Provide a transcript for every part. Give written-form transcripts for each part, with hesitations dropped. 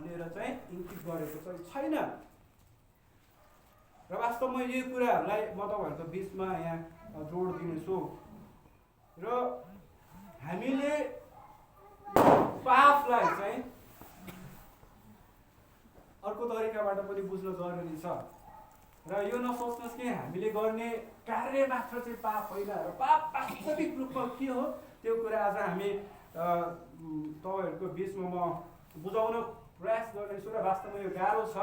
भनेर चाहिँ इङ्गित गरेको चाहिँ छैन। र वास्तवमा यी कुराहरूलाई म तपाईँहरूको बिचमा यहाँ जोड दिनेछु। र हामीले पापलाई चाहिँ अर्को तरिकाबाट पनि बुझ्न जरुरी छ। र यो नसोच्नुहोस् कि हामीले गर्ने कार्य मात्र चाहिँ पाप होइन, र पाप वास्तविक रूपमा के हो त्यो कुरा आज हामी तपाईँहरूको बिचमा म बुझाउन प्रयास गर्नेछु। र वास्तवमा यो गाह्रो छ,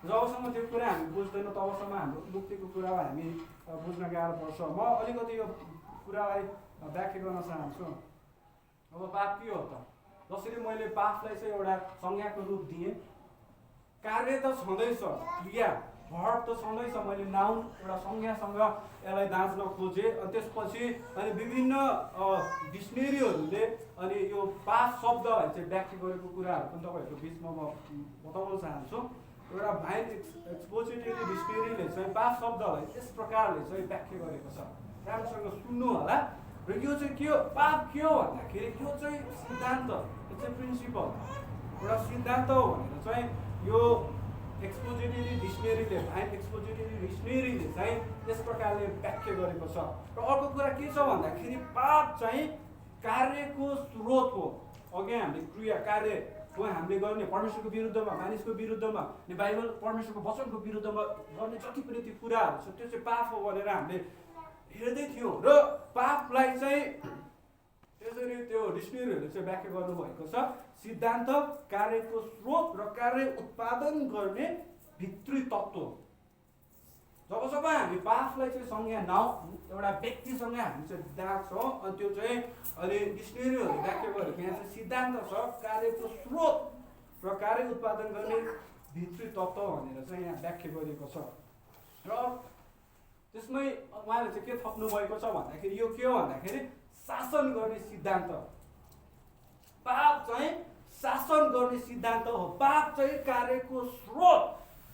जबसम्म त्यो कुरा हामी बुझ्दैनौँ तबसम्म हाम्रो मुक्तिको कुरा हामी बुझ्न गाह्रो पर्छ। म अलिकति यो कुरालाई व्याख्या गर्न चाहन्छु। अब पाप के हो त? जसरी मैले पापलाई चाहिँ एउटा संज्ञाको रूप दिएँ, कार्य त छँदैछ, क्रिया भर्ब त छँदैछ, मैले नाउन एउटा संज्ञासँग यसलाई दाँच्न खोजेँ। अनि त्यसपछि अनि विभिन्न डिक्सनेरीहरूले अनि यो पाप शब्दलाई चाहिँ व्याख्या गरेको कुराहरू पनि तपाईँहरूको बिचमा म बताउन चाहन्छु। एउटा भाइल एक्सपोजिटरी डिक्सनेरीले चाहिँ पाप शब्दलाई यस प्रकारले चाहिँ व्याख्या गरेको छ, राम्रोसँग सुन्नु होला। र यो चाहिँ के हो, पाप के हो भन्दाखेरि यो चाहिँ सिद्धान्त, यो चाहिँ प्रिन्सिपल, एउटा सिद्धान्त हो भनेर चाहिँ यो एक्सपोजिटरी डिक्सनेरीले, भाइल एक्सपोजिटरी डिक्सनेरीले चाहिँ यस प्रकारले व्याख्या गरेको छ। र अर्को कुरा के छ भन्दाखेरि पाप चाहिँ कार्यको स्रोत हो। अघि हामीले क्रिया कार्य हामीले गर्ने परमेश्वरको विरुद्धमा, मानिसको विरुद्धमा, बाइबल परमेश्वरको वचनको विरुद्धमा गर्ने जति पनि त्यो कुराहरू छ त्यो चाहिँ पाप हो भनेर हामीले हेर्दै थियौँ। र पापलाई चाहिँ त्यसरी त्यो डिक्सनेरीहरूले चाहिँ व्याख्या गर्नुभएको छ, सिद्धान्त, कार्यको स्रोत र कार्य उत्पादन गर्ने भित्री तत्त्व। जबसम्म हामी पापलाई चाहिँ संज्ञा एउटा व्यक्तिसँग हामी चाहिँ दाँच्छौँ, अनि त्यो चाहिँ अनि डिक्सनेरीहरूले व्याख्या गरेको यहाँ चाहिँ सिद्धान्त छ, कार्यको स्रोत र कार्य उत्पादन गर्ने भित्री तत्त्व भनेर चाहिँ यहाँ व्याख्या गरिएको छ। र त्यसमै उहाँले चाहिँ के थप्नु भएको छ भन्दाखेरि यो के हो भन्दाखेरि शासन गर्ने सिद्धान्त। पाप चाहिँ शासन गर्ने सिद्धान्त हो। पाप चाहिँ कार्यको स्रोत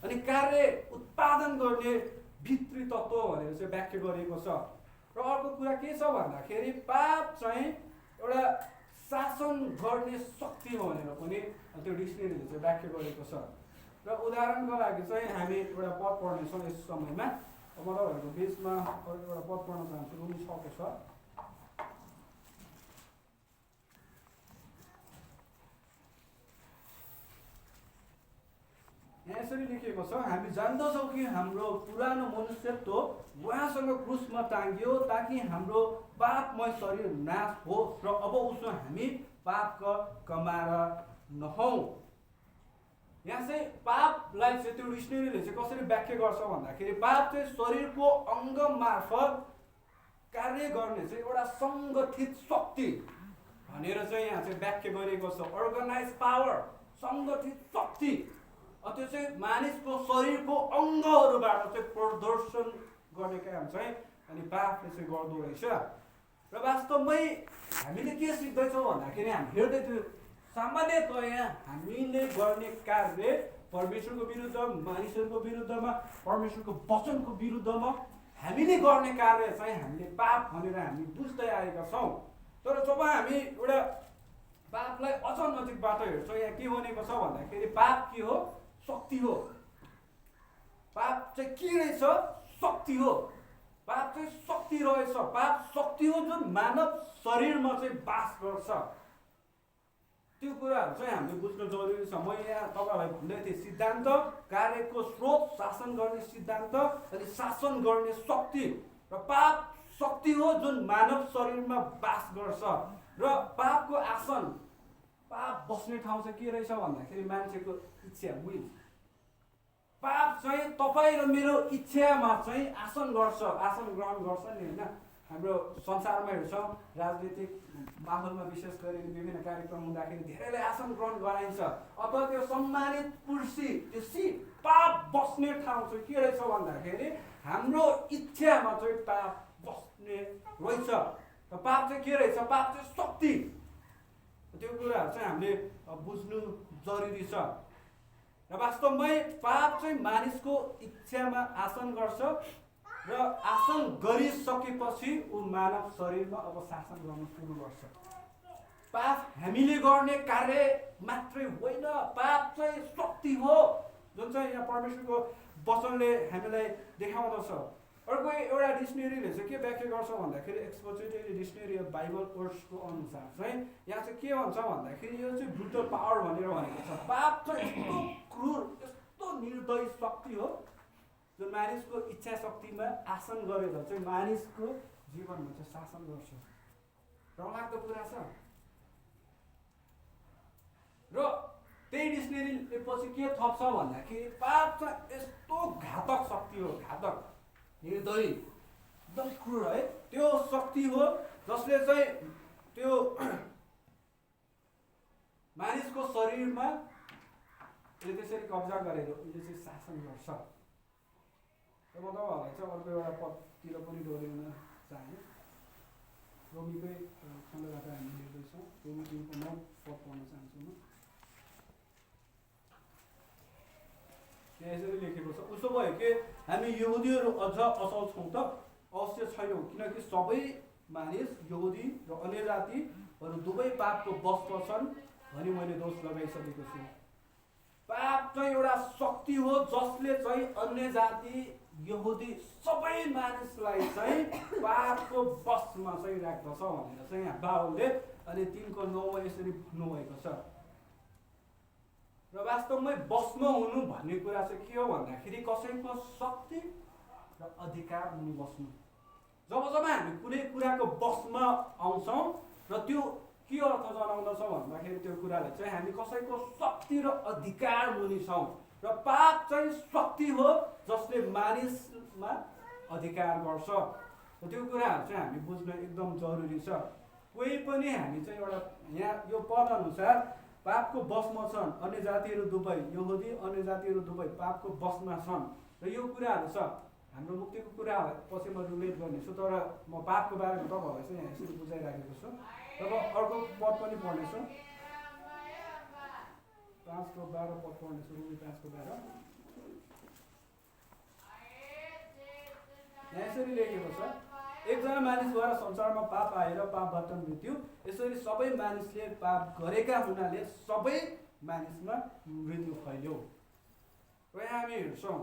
अनि कार्य उत्पादन गर्ने भित्री तत्त्व भनेर चाहिँ व्याख्या गरिएको छ। र अर्को कुरा के छ भन्दाखेरि पाप चाहिँ एउटा शासन गर्ने शक्ति हो भनेर पनि त्यो डिक्सनेरीले चाहिँ व्याख्या गरेको छ। र उदाहरणको लागि चाहिँ हामी एउटा पद पढ्नेछौँ यस समयमा। म तपाईँहरूको बिचमा एउटा पद पढ्न चाहन्छु, रुम 6 को छ। यहाँ यसरी लेखिएको छ, हामी जान्दछौँ कि हाम्रो पुरानो मनुष्यत्व उहाँसँग क्रुसमा टाँगियो ताकि हाम्रो पापमय शरीर नाश होस् र अब उसमा हामी पापका कमारा नहौँ। यहाँ चाहिँ पापलाई चाहिँ त्यो डिक्सनेरीले चाहिँ कसरी व्याख्या गर्छ भन्दाखेरि पाप चाहिँ शरीरको अङ्ग मार्फत कार्य गर्ने चाहिँ एउटा सङ्गठित शक्ति भनेर चाहिँ यहाँ चाहिँ व्याख्या गरिएको छ। अर्गनाइज पावर, सङ्गठित शक्ति। त्यो चाहिँ मानिसको शरीरको अङ्गहरूबाट चाहिँ प्रदर्शन गर्ने काम चाहिँ अनि पापले चाहिँ गर्दो रहेछ। र वास्तवमै हामीले के सिक्दैछौँ भन्दाखेरि हामी हेर्दै थियो सामान्यतया हामीले गर्ने कार्य परमेश्वरको विरुद्ध, मानिसहरूको विरुद्धमा, परमेश्वरको वचनको विरुद्धमा हामीले गर्ने कार्य चाहिँ हामीले पाप भनेर हामी बुझ्दै आएका छौँ। तर जब हामी एउटा पापलाई अझ नजिकबाट हेर्छौँ, यहाँ के भनेको छ भन्दाखेरि पाप के हो? शक्ति हो। पाप चाहिँ के रहेछ? शक्ति हो। पाप चाहिँ शक्ति रहेछ। पाप शक्ति हो जुन मानव शरीरमा चाहिँ बास गर्छ। त्यो कुराहरू चाहिँ हामीले बुझ्न जरुरी छ। म यहाँ तपाईँलाई भन्दै थिएँ सिद्धान्त, कार्यको स्रोत, शासन गर्ने सिद्धान्त अनि शासन गर्ने शक्ति। र पाप शक्ति हो जुन मानव शरीरमा बास गर्छ। र पापको आसन, पाप बस्ने ठाउँ चाहिँ के रहेछ भन्दाखेरि मान्छेको इच्छा, विल। पाप चाहिँ तपाईँ र मेरो इच्छामा चाहिँ आसन गर्छ, आसन ग्रहण गर्छ नि होइन। हाम्रो संसारमा हेर्छौँ राजनीतिक माहौलमा विशेष गरी विभिन्न कार्यक्रम हुँदाखेरि धेरैलाई आसन ग्रहण गराइन्छ अथवा त्यो सम्मानित कुर्सी, त्यो सिट, पाप बस्ने ठाउँ चाहिँ के रहेछ भन्दाखेरि हाम्रो इच्छामा चाहिँ पाप बस्ने रहेछ। र पाप चाहिँ के रहेछ? पाप चाहिँ शक्ति। त्यो कुराहरू चाहिँ हामीले बुझ्नु जरुरी छ। र वास्तवमै पाप चाहिँ मानिसको इच्छामा आसन गर्छ र आसन गरिसकेपछि ऊ मानव शरीरमा अब शासन गर्न सुरु गर्छ। पाप हामीले गर्ने कार्य मात्रै होइन, पाप चाहिँ शक्ति हो जुन चाहिँ यहाँ परमेश्वरको वचनले हामीलाई देखाउँदछ। अर्को एउटा डिक्सनेरीले चाहिँ के व्याख्या गर्छ भन्दाखेरि एक्सपोजिटरी डिक्सनेरी अफ बाइबल वर्ड्सको अनुसार चाहिँ यहाँ चाहिँ के भन्छ भन्दाखेरि यो चाहिँ ब्रुटल पावर भनेर भनेको छ। पाप चाहिँ यस्तो क्रूर, यस्तो निर्दयी शक्ति हो जुन मानिसको इच्छा शक्तिमा आसन गरेर चाहिँ मानिसको जीवनमा चाहिँ शासन गर्छ। रमाइलो कुरा छ। र त्यही डिक्सनेरीले पछि के थप्छ भन्दाखेरि पाप चाहिँ यस्तो घातक शक्ति हो, घातक, निर्दयी, एकदम क्रूर है, त्यो शक्ति हो जसले चाहिँ त्यो मानिसको शरीरमा यसले त्यसरी कब्जा गरेर उसले चाहिँ शासन गर्छ। र म तपाईँहरूलाई चाहिँ अर्को एउटा पदतिर पनि डोर्याउन चाहेँ। रोमीकै खण्डबाट हामी हेर्दैछौँ। रोमी 3:9 पद पढ्न चाहन्छु म। यहाँ यसरी लेखेको छ, उसो भयो कि हामी यहुदीहरू अझ असल छौँ त? अवश्य छैनौँ, किनकि सबै मानिस यहुदी र अन्य जातिहरू दुवै पापको वशमा छन् भनी मैले दोष लगाइसकेको छु। पाप चाहिँ एउटा शक्ति हो जसले चाहिँ अन्य जाति यहुदी सबै मानिसलाई चाहिँ पापको वशमा चाहिँ राख्दछ भनेर चाहिँ यहाँ बाबुले अनि 3:9 यसरी भन्नुभएको छ। र वास्तवमै वशमा हुनु भन्ने कुरा चाहिँ के हो भन्दाखेरि कसैको शक्ति र अधिकार मुनि बस्नु। जब हामी कुनै कुराको वशमा आउँछौँ र त्यो के अर्थ जनाउँदछ भन्दाखेरि त्यो कुराले चाहिँ हामी कसैको शक्ति र अधिकार मुनि छौँ। र पाप चाहिँ शक्ति हो जसले मानिसमा अधिकार गर्छ। र त्यो कुराहरू चाहिँ हामी बुझ्न एकदम जरुरी छ। कोही पनि हामी चाहिँ एउटा यहाँ यो पद अनुसार पापको वशमा छन्, अन्य जातिहरू दुवै यहुदी अन्य जातिहरू दुवै पापको वशमा छन्। र यो कुराहरू छ हाम्रो मुक्तिको कुराहरूलाई पछि म रिलेट गर्नेछु, तर म पापको बारेमा तपाईँहरूलाई चाहिँ यहाँ यसरी बुझाइराखेको छु। अब अर्को पद पनि पढ्नेछु, 5:12 पद पढ्नेछु, रोमी 5:12। यहाँ यसरी लेखेको छ, एकजना मानिसद्वारा संसारमा पाप आएर पापबाट मृत्यु, यसरी सबै मानिसले पाप गरेका हुनाले सबै मानिसमा मृत्यु फैल्यो। र यहाँ हामी हेर्छौँ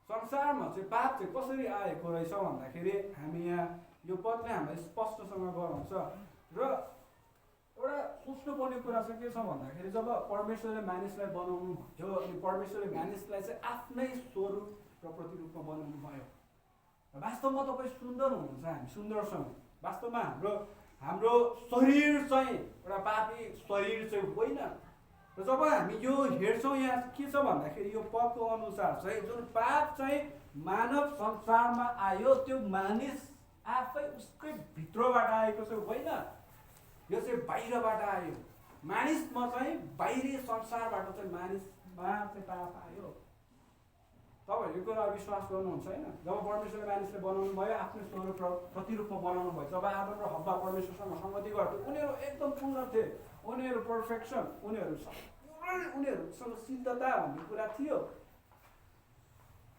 संसारमा चाहिँ पाप चाहिँ कसरी आएको रहेछ भन्दाखेरि हामी यहाँ यो पदले हामीलाई स्पष्टसँग गराउँछ। र एउटा सोच्नुपर्ने कुरा चाहिँ के छ भन्दाखेरि जब परमेश्वरले मानिसलाई बनाउनु भयो अनि परमेश्वरले मानिसलाई चाहिँ आफ्नै स्वरूप र प्रतिरूपमा बनाउनु भयो। वास्तवमा तपाईँ सुन्दर हुनुहुन्छ, हामी सुन्दर छौँ। वास्तवमा हाम्रो शरीर चाहिँ एउटा पापी शरीर चाहिँ होइन। र जब हामी यो हेर्छौँ यहाँ के छ भन्दाखेरि यो पदको अनुसार चाहिँ जुन पाप चाहिँ मानव संसारमा आयो त्यो मानिस आफै उसकै भित्रबाट आएको चाहिँ होइन, यो चाहिँ बाहिरबाट आयो। मानिसमा चाहिँ बाहिरी संसारबाट चाहिँ मानिसमा चाहिँ पाप आयो। तपाईँहरूले यो कुरा विश्वास गर्नुहुन्छ होइन? जब परमेश्वरले मानिसले बनाउनु भयो, आफ्नो स्वरूप र प्रतिरूपमा बनाउनु भयो, जब आदम र हव्वा परमेश्वरसँग संगति गर्थ्यो उनीहरू एकदम पूर्ण थिए, उनीहरू पर्फेक्सन, उनीहरूसँग सिद्धता भन्ने कुरा थियो।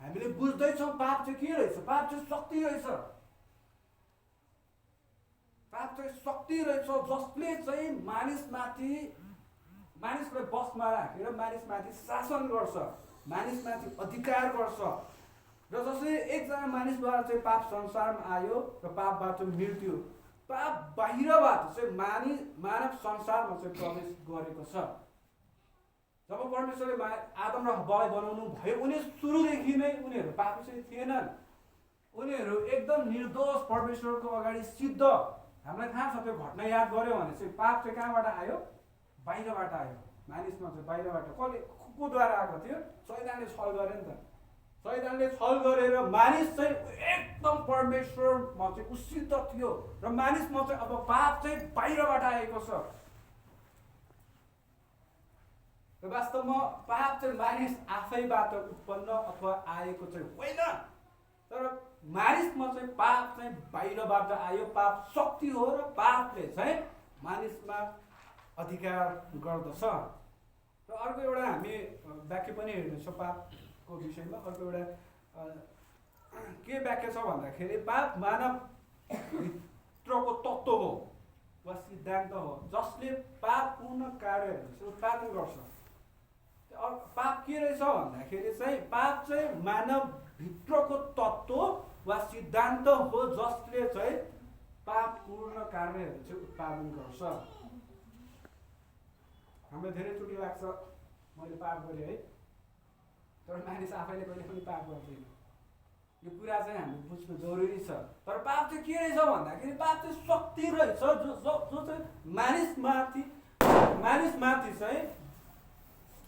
हामीले बुझ्दैछौँ पाप चाहिँ के रहेछ, पाप चाहिँ शक्ति रहेछ। पाप चाहिँ शक्ति रहेछ जसले चाहिँ मानिसलाई बसमा राखेर मानिसमाथि शासन गर्छ, मानिसमाथि अधिकार गर्छ। र जसरी एकजना मानिसद्वारा चाहिँ पाप संसारमा आयो र पापबाट मृत्यु, पाप बाहिरबाट चाहिँ मानव संसारमा चाहिँ प्रवेश गरेको छ। जब परमेश्वरले आदम र हव्वालाई बनाउनु भयो उनी सुरुदेखि नै उनीहरू पापी चाहिँ थिएनन्, उनीहरू एकदम निर्दोष परमेश्वरको अगाडि सिद्ध। हामीलाई थाहा छ त्यो घटना याद गर्यो भने चाहिँ पाप चाहिँ कहाँबाट आयो, बाहिरबाट आयो। मानिसमा चाहिँ बाहिरबाट कोद्वारा आएको थियो, शैतानले छल गरे नि त। शैतानले छल गरेर मानिस चाहिँ एकदम परमेश्वरमा चाहिँ उसिद्ध थियो र मानिसमा चाहिँ अब पाप चाहिँ बाहिरबाट आएको छ। र वास्तवमा पाप चाहिँ मानिस आफैबाट उत्पन्न अथवा आएको चाहिँ होइन, तर मानिसमा चाहिँ पाप चाहिँ बाहिरबाट आयो। पाप शक्ति हो र पापले चाहिँ मानिसमा अधिकार गर्दछ। र अर्को एउटा हामी व्याख्या पनि हेर्नेछौँ पापको विषयमा। अर्को एउटा के व्याख्या छ भन्दाखेरि पाप मानव भित्रको तत्त्व हो। वा सिद्धान्त हो जसले पापपूर्ण कार्यहरू चाहिँ उत्पादन गर्छ। पाप के रहेछ भन्दाखेरि चाहिँ पाप चाहिँ मानवभित्रको तत्त्व वा सिद्धान्त हो जसले चाहिँ पापपूर्ण कार्यहरू चाहिँ उत्पादन गर्छ। हामीलाई धेरैचोटि लाग्छ मैले पाप गरेँ है, तर मानिस आफैले कहिले पनि पाप गर्दैन। यो कुरा चाहिँ हामीले बुझ्नु जरुरी छ। तर पाप चाहिँ के रहेछ भन्दाखेरि पाप चाहिँ शक्ति रहेछ जो चाहिँ मानिसमाथि चाहिँ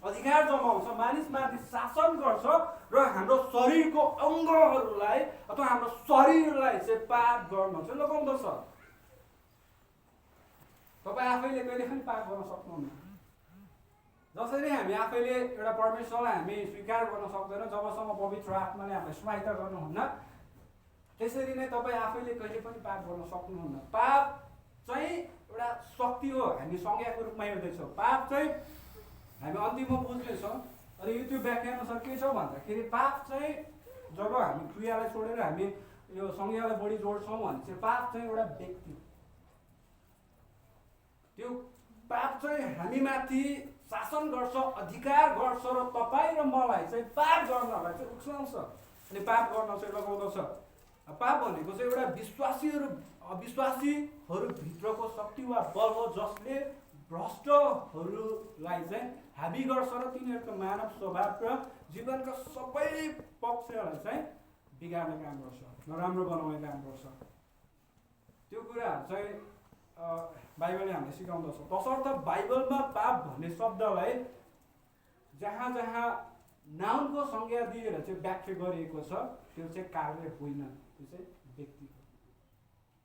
अधिकार जमाउँछ, मानिसमाथि शासन गर्छ र हाम्रो शरीरको अङ्गहरूलाई अथवा हाम्रो शरीरलाई चाहिँ पाप गर्न चाहिँ लगाउँदछ। तपाईँ आफैले कहिले पनि पाप गर्न सक्नुहुन्न। जसरी हामी आफैले एउटा परमेश्वरलाई हामी स्वीकार गर्न सक्दैनौँ जबसम्म पवित्र आत्माले हामीलाई सहायता गर्नुहुन्न, त्यसरी नै तपाईँ आफैले कहिले पनि पाप गर्न सक्नुहुन्न। पाप चाहिँ एउटा शक्ति हो, हामी संज्ञाको रूपमा हेर्दैछौँ। पाप चाहिँ हामी अन्तिममा बुझ्दैछौँ। अनि यो व्याख्यानुसार के छ भन्दाखेरि पाप चाहिँ जब हामी क्रियालाई छोडेर हामी यो संज्ञालाई बढी जोड्छौँ भने चाहिँ पाप चाहिँ एउटा व्यक्ति, त्यो पाप चाहिँ हामीमाथि शासन गर्छ, अधिकार गर्छ र तपाईँ र मलाई चाहिँ पाप गर्नलाई चाहिँ उक्साउँछ अनि पाप गर्न चाहिँ लगाउँदछ। पाप भनेको चाहिँ एउटा अविश्वासीहरूभित्रको शक्ति वा बल हो जसले भ्रष्टहरूलाई चाहिँ हाबी गर्छ र तिनीहरूको मानव स्वभाव र जीवनका सबै पक्षलाई चाहिँ बिगार्ने काम गर्छ, नराम्रो बनाउने काम गर्छ। त्यो कुराहरू चाहिँ बाइबलले हामीलाई सिकाउँदछ। तसर्थ बाइबलमा पाप भन्ने शब्दलाई जहाँ जहाँ नाउनको संज्ञा दिएर चाहिँ व्याख्या गरिएको छ त्यो चाहिँ कार्य होइन, त्यो चाहिँ व्यक्ति हो।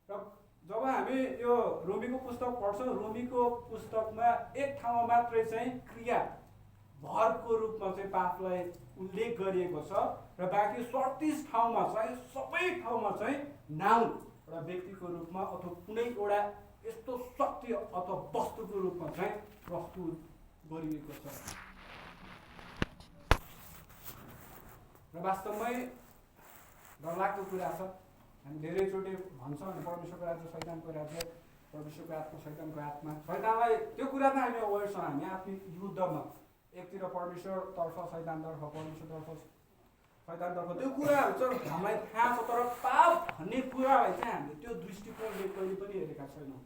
र जब हामी यो रोमीको पुस्तक पढ्छौँ, रोमीको पुस्तकमा एक ठाउँमा मात्रै चाहिँ क्रिया भरको रूपमा चाहिँ पापलाई उल्लेख गरिएको छ र बाँकी 37 ठाउँमा चाहिँ सबै ठाउँमा चाहिँ नाउन एउटा व्यक्तिको रूपमा अथवा कुनै एउटा यस्तो शक्ति अथवा वस्तुको रूपमा चाहिँ प्रस्तुत गरिएको छ। र वास्तवमै डरलाग्दो कुरा छ। हामी धेरैचोटि भन्छौँ अनि परमेश्वरको राज्य शैतानको राज्य, परमेश्वरको आत्मा शैतानको आत्मा। शैतानलाई त्यो कुरा त हामी अवेर छौँ। हामी आफ्नो युद्धमा एकतिर परमेश्वरतर्फ शैतानतर्फ, परमेश्वरतर्फ शैतानतर्फ, त्यो कुराहरू चाहिँ हामीलाई थाहा छ। तर पाप भन्ने कुरालाई चाहिँ हामीले त्यो दृष्टिकोणले कहिले पनि हेरेका छैनौँ।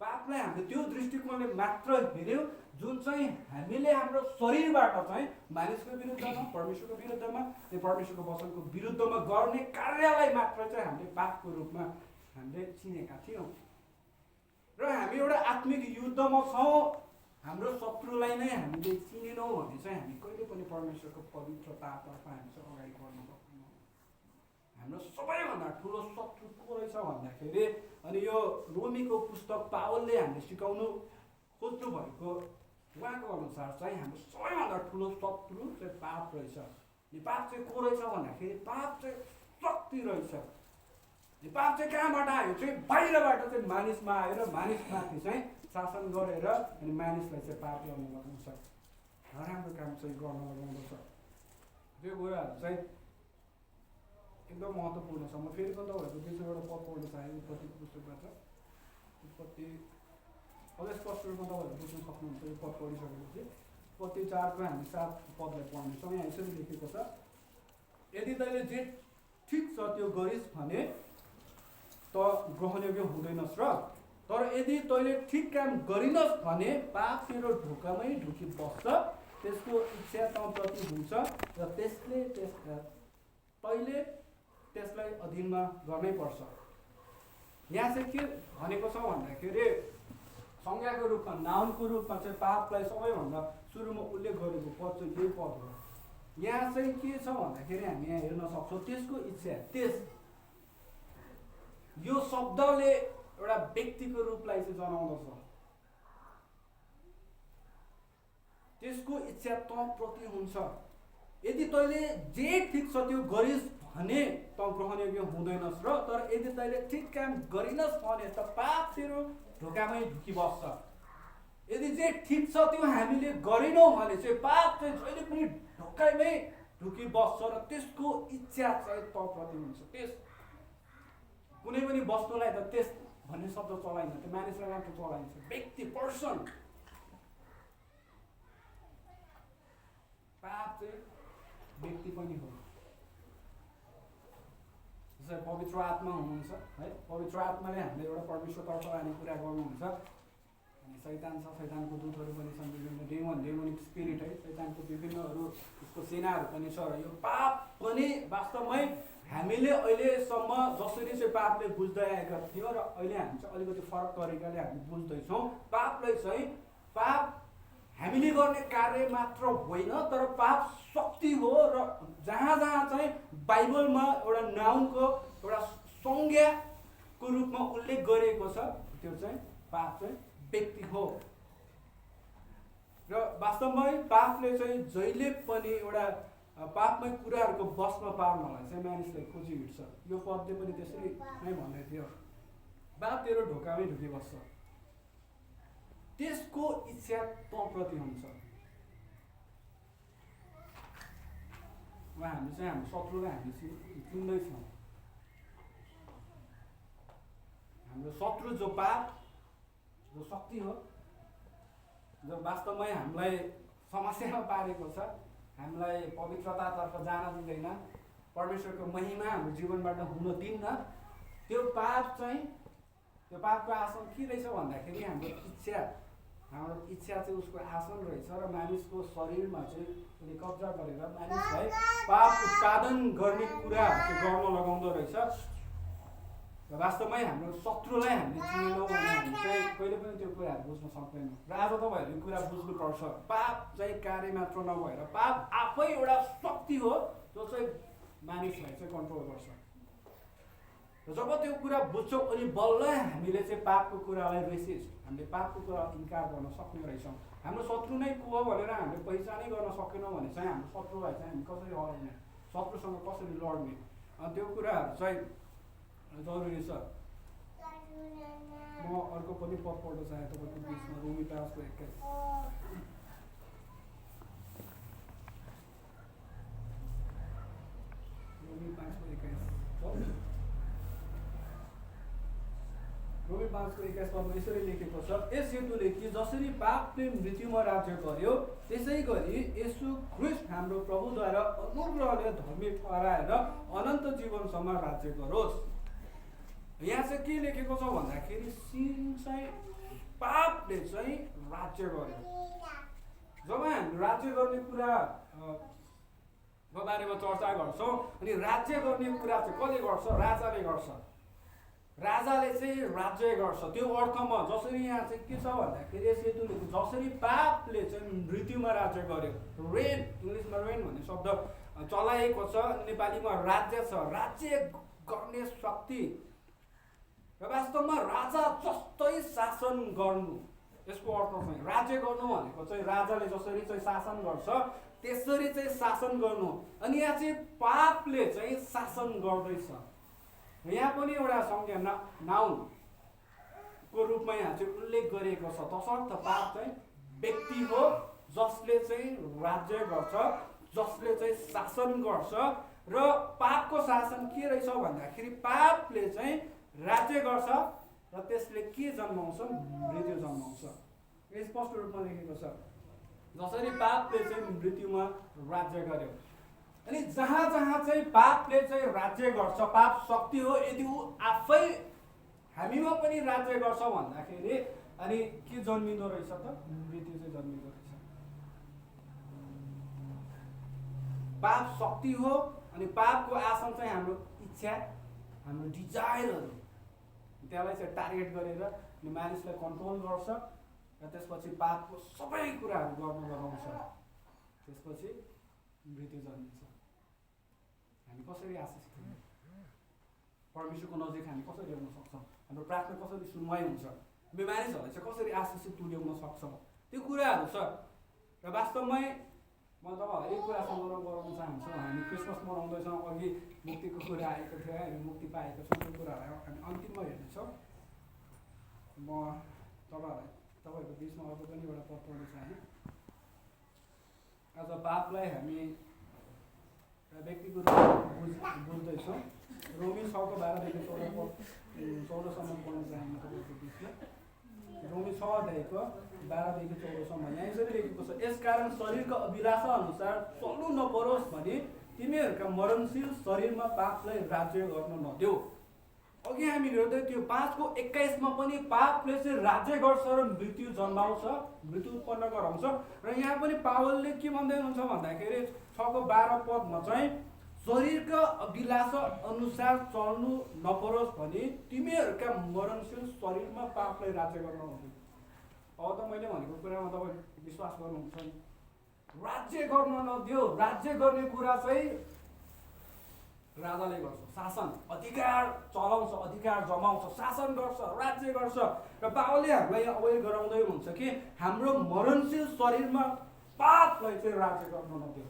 पापलाई हामीले त्यो दृष्टिकोणले मात्र हेऱ्यौँ जुन चाहिँ हामीले हाम्रो शरीरबाट चाहिँ मानिसको विरुद्धमा, परमेश्वरको विरुद्धमा, त्यो परमेश्वरको वचनको विरुद्धमा गर्ने कार्यलाई मात्र चाहिँ हामीले पापको रूपमा हामीले चिनेका थियौँ। र हामी एउटा आत्मिक युद्धमा छौँ, हाम्रो शत्रुलाई नै हामीले चिनेनौँ भने चाहिँ हामी कहिले पनि परमेश्वरको पवित्रतातर्फ हामी चाहिँ अगाडि बढ्न सक्दैनौँ। हाम्रो सबैभन्दा ठुलो शत्रु को रहेछ भन्दाखेरि, अनि यो रोमीको पुस्तक पावलले हामीले सिकाउनु खोज्नु भएको उहाँको अनुसार चाहिँ हाम्रो सबैभन्दा ठुलो शत्रु चाहिँ पाप रहेछ। पाप चाहिँ को रहेछ भन्दाखेरि पाप चाहिँ शक्ति रहेछ। पाप चाहिँ कहाँबाट आयो चाहिँ बाहिरबाट चाहिँ मानिसमा आएर मानिसमाथि चाहिँ शासन गरेर अनि मानिसलाई चाहिँ पाप गर्न लगाउँछ, नराम्रो काम चाहिँ गर्न लगाउँदछ। त्यो कुराहरू चाहिँ एकदम महत्त्वपूर्ण छ। म फेरि पनि तपाईँहरूको बिचमा एउटा पद पढ्न चाहेँ उत्पत्तिको पुस्तकबाट। उत्पत्ति अझै स्पष्ट रूपमा तपाईँहरू बुझ्न सक्नुहुन्छ यो पद पढिसकेपछि। उत्पत्ति 4को हामी 7 पदलाई पढ्नेछौँ। यहाँ यसरी लेखेको छ, यदि तैँले जे ठिक छ त्यो गरिस् भने त ग्रहणयोग्य हुँदैनस् र, तर यदि तैँले ठिक काम गरिनस् भने पाप तेरो ढोकामै ढुकी बस्छ, त्यसको इच्छा तँप्रति हुन्छ र तैँले त्यसलाई अधीनमा गर्नै पर्छ। यहाँ चाहिँ के भनेको छ भन्दाखेरि संज्ञाको रूपमा, नाउनको रूपमा चाहिँ पापलाई सबैभन्दा सुरुमा उल्लेख गरेको पद चाहिँ यही पद हो। यहाँ चाहिँ के छ भन्दाखेरि हामी यहाँ हेर्न सक्छौँ त्यसको इच्छा, यो शब्दले एउटा व्यक्तिको रूपलाई चाहिँ जनाउँदछ। त्यसको इच्छा तँप्रति हुन्छ, यदि तैँले जे ठिक छ त्यो गरिस् भने त ग्रहणयोग्य हुँदैनस् र, तर यदि तैँले ठिक काम गरिनस् भने त पाप तेरो ढोकामै ढुकी बस्छ। यदि जे ठिक छ त्यो हामीले गरेनौँ भने चाहिँ पाप चाहिँ जहिले पनि ढोकामै ढुकी बस्छ र त्यसको इच्छा चाहिँ तँप्रति हुन्छ। त्यस कुनै पनि वस्तुलाई त त्यस भन्ने शब्द चलाइन्छ, त्यो मानिसलाई मात्र चलाइन्छ। व्यक्ति, पर्सन। पाप चाहिँ व्यक्ति पनि हो। जस्तै पवित्र आत्मा हुनुहुन्छ है, पवित्र आत्माले हामीले एउटा परमेश्वरतर्फ लाने कुरा गर्नुहुन्छ। अनि शैतान छ, शैतानको दूतहरू पनि छन्, विभिन्न डेमोनिक स्पिरिट है, शैतानको विभिन्नहरू, उसको सेनाहरू पनि छ। र यो पाप पनि वास्तवमै हामीले अहिलेसम्म जसरी चाहिँ पापले बुझ्दै आएका थियौँ र अहिले हामी चाहिँ अलिकति फरक तरिकाले हामी बुझ्दैछौँ। पापलाई चाहिँ पाप हामीले गर्ने कार्य मात्र होइन, तर पाप शक्ति हो। र जहाँ जहाँ चाहिँ बाइबलमा एउटा नाउनको एउटा संज्ञाको रूपमा उल्लेख गरिएको छ, त्यो चाहिँ पाप चाहिँ व्यक्ति हो। र वास्तवमै पापले चाहिँ जहिले पनि एउटा पापमय कुराहरूको बसमा पार्नलाई चाहिँ मानिसलाई खोजी हिँड्छ। यो पदले पनि त्यसरी नै भन्दै थियो, पाप तेरो ढोकामै ढुकी बस्छ, त्यसको इच्छा तँप्रति हुन्छ। हामी चाहिँ हाम्रो शत्रुलाई हामी चिन्दैछौँ। हाम्रो शत्रु जो पाप, जो शक्ति हो, जो वास्तवमै हामीलाई समस्यामा पारेको छ, हामीलाई पवित्रतातर्फ जान दिँदैन, परमेश्वरको महिमा हाम्रो जीवनबाट हुन दिन्न, त्यो पाप चाहिँ, त्यो पापको आसन के रहेछ भन्दाखेरि हाम्रो इच्छा चाहिँ उसको आसन रहेछ। र मानिसको शरीरमा चाहिँ उसले कब्जा गरेर मानिसलाई पाप उत्पादन गर्ने कुराहरू चाहिँ गर्न लगाउँदो रहेछ। र वास्तवमै हाम्रो शत्रुलाई हामीले चिनेनौँ भने हामी चाहिँ कहिले पनि त्यो कुराहरू बुझ्न सक्दैनौँ। र आज तपाईँहरूले यो कुरा बुझ्नुपर्छ, पाप चाहिँ कार्य मात्र नभएर पाप आफै एउटा शक्ति हो जो चाहिँ मानिसलाई चाहिँ कन्ट्रोल गर्छ। र जब त्यो कुरा बुझ्छौँ अनि बल्ल हामीले चाहिँ पापको कुरालाई हामीले पापको कुरा इन्कार गर्न सक्ने रहेछौँ। हाम्रो शत्रु नै को हो भनेर हामीले पहिचानै गर्न सकेनौँ भने चाहिँ हाम्रो शत्रुलाई चाहिँ हामी कसरी हराउने, शत्रुसँग कसरी लड्ने, त्यो कुराहरू चाहिँ जरुरी छ। म अर्को पनि पद पढ्न चाहे तपाईँको बिचमा, रोमी 5:21। रोमी 5:21 पदमा यसरी लेखेको छ, यस हेतुले कि जसरी पापले मृत्युमा राज्य गर्यो, त्यसै गरी येशू ख्रीष्ट हाम्रो प्रभुद्वारा अनुग्रहले धर्मी ठहराएर अनन्त जीवनसम्म राज्य गरोस्। यहाँ चाहिँ के लेखेको छ भन्दाखेरि सिन चाहिँ पापले चाहिँ राज्य गर्यो। जब हामी राज्य गर्ने कुराको बारेमा चर्चा गर्छौँ, अनि राज्य गर्ने कुरा चाहिँ कसले गर्छ? राजाले गर्छ। राजाले चाहिँ राज्य गर्छ। त्यो अर्थमा जसरी यहाँ चाहिँ के छ भन्दाखेरि यस हेतुले जसरी पापले चाहिँ मृत्युमा राज्य गर्यो, रेन, इङ्ग्लिसमा रेन भन्ने शब्द चलाएको छ, नेपालीमा राज्य छ, राज्य गर्ने शक्ति। र वास्तवमा राजा जस्तै शासन गर्नु, यसको अर्थ चाहिँ राज्य गर्नु भनेको चाहिँ राजाले जसरी चाहिँ शासन गर्छ त्यसरी चाहिँ शासन गर्नु। अनि यहाँ चाहिँ पापले चाहिँ शासन गर्दैछ। यहाँ पनि एउटा संज्ञा नाउनको रूपमा यहाँ चाहिँ उल्लेख गरिएको छ, तसर्थ पाप चाहिँ व्यक्ति हो जसले चाहिँ राज्य गर्छ, जसले चाहिँ शासन गर्छ। र पापको शासन के रहेछ भन्दाखेरि पापले चाहिँ राज्य गर्छ र त्यसले के जन्माउँछ? मृत्यु जन्माउँछ। स्पष्ट रूपमा लेखेको छ, जसरी पापले चाहिँ मृत्युमा राज्य गर्यो। अनि जहाँ जहाँ चाहिँ पापले चाहिँ राज्य गर्छ, पाप शक्ति हो, यदि ऊ आफै हामीमा पनि राज्य गर्छ भन्दाखेरि अनि के जन्मिँदो रहेछ त? मृत्यु चाहिँ जन्मिँदो रहेछ। पाप शक्ति हो अनि पापको आसन चाहिँ हाम्रो इच्छा, हाम्रो डिजायरहरू, त्यसलाई चाहिँ टार्गेट गरेर मानिसलाई कन्ट्रोल गर्छ र त्यसपछि पापको सबै कुराहरू गर्न लगाउँछ। त्यसपछि मृत्यु जन्मिन्छ। हामी कसरी आशिषित हुन्छौँ? परमेश्वरको नजिक हामी कसरी ल्याउन सक्छौँ? हाम्रो प्रार्थना कसरी सुनवाई हुन्छ? हामी मानिसहरूलाई चाहिँ कसरी आशिषित तुल्याउन सक्छौँ? त्यो कुराहरू छ। र वास्तवमै म तपाईँहरूलाई एक कुरा स्मरण गराउन चाहन्छु। हामी क्रिसमस मनाउँदैछौँ, अघि मुक्तिको कुरा आएको थियो, हामी मुक्ति पाएको छौँ, त्यो कुराहरू हामी अन्तिममा हेर्नेछौँ। म तपाईँहरूको बिचमा अर्को पनि एउटा पद पढ्न चाहेँ। आज पापलाई हामी र व्यक्तिको रूपमा बुझ्दैछौँ। रोमी 6:12देखि 14सम्म पढ्न चाहन्छु तपाईँको बिचमा। रोमी 6:12देखि 14सम्म यहाँ यसरी लेखेको छ, यसकारण शरीरको अभिलाषा अनुसार चल्नु नपरोस् भने तिमीहरूका मरणशील शरीरमा पापलाई राज्य गर्न नदेऊ। अघि हामी हेर्दै त्यो 5:21 पनि पापले चाहिँ राज्य गर्छ र मृत्यु जन्माउँछ, मृत्यु उत्पन्न गराउँछ। र यहाँ पनि पावलले के भन्दै हुनुहुन्छ भन्दाखेरि 6:12 चाहिँ शरीरका अभिलाषा अनुसार चल्नु नपरोस् भने तिमीहरूका मरणशील शरीरमा पापलाई राज्य गर्न हुँदैन। अब त मैले भनेको कुरामा तपाईँ विश्वास गर्नुहुन्छ नि, राज्य गर्न नदियो। राज्य गर्ने कुरा चाहिँ राजाले गर्छ, शासन अधिकार चलाउँछ, अधिकार जमाउँछ, शासन गर्छ, राज्य गर्छ। र पावलले हामीलाई अवगत गराउँदै हुनुहुन्छ कि हाम्रो मरणशील शरीरमा पापलाई चाहिँ राज्य गर्न नदियो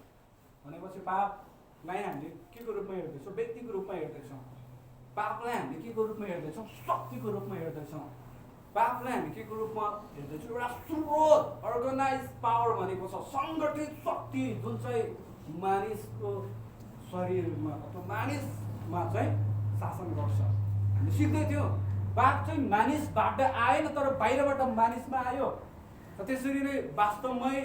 भनेपछि पापलाई हामीले के को रूपमा हेर्दैछौँ? व्यक्तिको रूपमा हेर्दैछौँ। पापलाई हामीले के को रूपमा हेर्दैछौँ? शक्तिको रूपमा हेर्दैछौँ। पापलाई हामी के को रूपमा हेर्दैछौँ? एउटा स्रोत, अर्गनाइज पावर भनेको छ, सङ्गठित शक्ति जुन चाहिँ मानिसको शरीरमा अथवा मानिसमा चाहिँ शासन गर्छ। हामी सिक्दै थियौँ पाप चाहिँ मानिसबाट आएन तर बाहिरबाट मानिसमा आयो। र त्यसरी नै वास्तवमै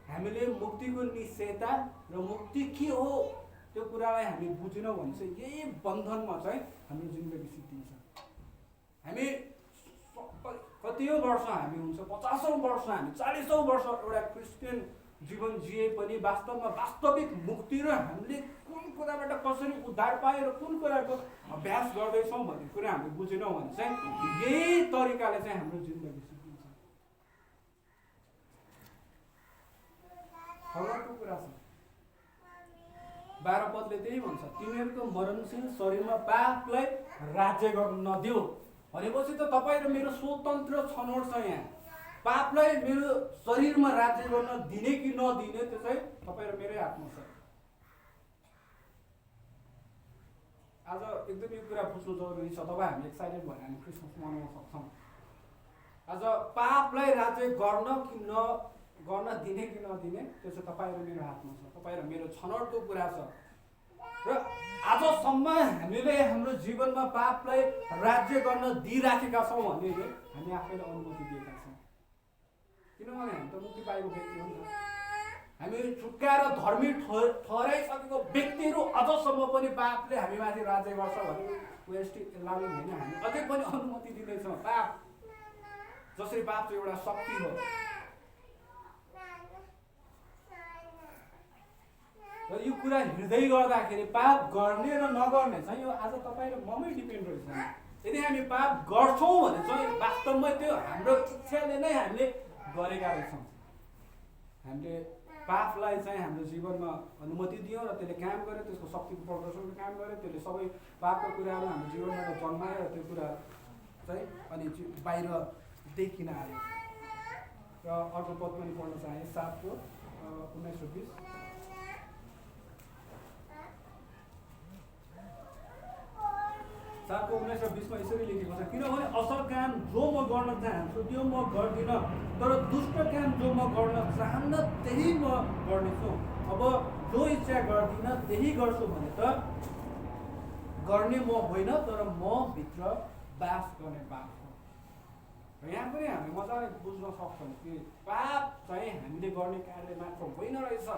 हामीले मुक्तिको निश्चयता र मुक्ति के हो त्यो कुरालाई हामी बुझेनौँ भने चाहिँ यही बन्धनमा चाहिँ हाम्रो जिन्दगी सिद्धिन्छ। हामी कतिौँ वर्ष हामी हुन्छ, 50औं वर्ष हामी 40औं वर्ष एउटा क्रिस्चियन जीवन जिए पनि वास्तवमा वास्तविक मुक्ति र हामीले कुन कुराबाट कसरी उद्धार पाए र कुन कुराको अभ्यास गर्दैछौँ भन्ने कुरा हामीले बुझेनौँ भने चाहिँ यही तरिकाले चाहिँ हाम्रो जिन्दगी सिद्धिन्छ। फरकको कुरा छ। 12 पदले त्यही भन्छ, तिमीहरूको मरणशील शरीरमा पापलाई राज्य गर्न नदेऊ। भनेपछि त तपाईँ र मेरो स्वतन्त्र छनौट छ। यहाँ पापलाई मेरो शरीरमा राज्य गर्न दिने कि नदिने त्यो चाहिँ तपाईँ र मेरै हातमा छ। आज एकदम यो कुरा बुझ्नु जरुरी छ, तब हामी एक्साइटेड भएर हामी क्रिसमस मनाउन सक्छौँ। आज पापलाई राज्य गर्न कि गर्न दिने कि नदिने त्यो चाहिँ तपाईँ र मेरो हातमा छ, तपाईँ र मेरो छनौटको कुरा छ। र आजसम्म हामीले हाम्रो जीवनमा पापलाई राज्य गर्न दिइराखेका छौँ भने हामी आफैलाई अनुमति दिएका छौँ। किनभने हामी त मुक्ति पाएको व्यक्ति हो नि त। हामी छुट्काएर धर्मी ठहराइसकेको व्यक्तिहरू अझसम्म पनि पापले हामीमाथि राज्य गर्छ भने वेस्ट लाउने होइन, हामी अझै पनि अनुमति दिँदैछौँ। पाप जसरी पाप चाहिँ एउटा शक्ति हो र यो कुरा हिँड्दै गर्दाखेरि पाप गर्ने र नगर्ने चाहिँ यो आज तपाईँ र ममै डिपेन्ड रहेछ। यदि हामी पाप गर्छौँ भने चाहिँ वास्तवमै त्यो हाम्रो इच्छाले नै हामीले गरेका रहेछौँ। हामीले पापलाई चाहिँ हाम्रो जीवनमा अनुमति दियो र त्यसले काम गर्यो, त्यसको शक्तिको प्रदर्शनको काम गर्यो, त्यसले सबै पापको कुराहरू हाम्रो जीवनमा जन्मायो र त्यो कुरा चाहिँ अनि बाहिर देखिन आयो। र अर्को पद पनि पढ्न चाहे 7:19-20। 7:19-20मा यसरी लेखेको छ, किनभने असल काम जो म गर्न चाहन्छु त्यो म गर्दिनँ, तर दुष्ट काम जो म गर्न चाहन्न त्यही म गर्नेछु। अब जो इच्छा गर्दिनँ त्यही गर्छु भने त गर्ने म होइन तर म भित्र बास गर्ने पाप हो। र यहाँ पनि हामी मजाले बुझ्न सक्छौँ कि पाप चाहिँ हामीले गर्ने कार्य मात्र होइन रहेछ,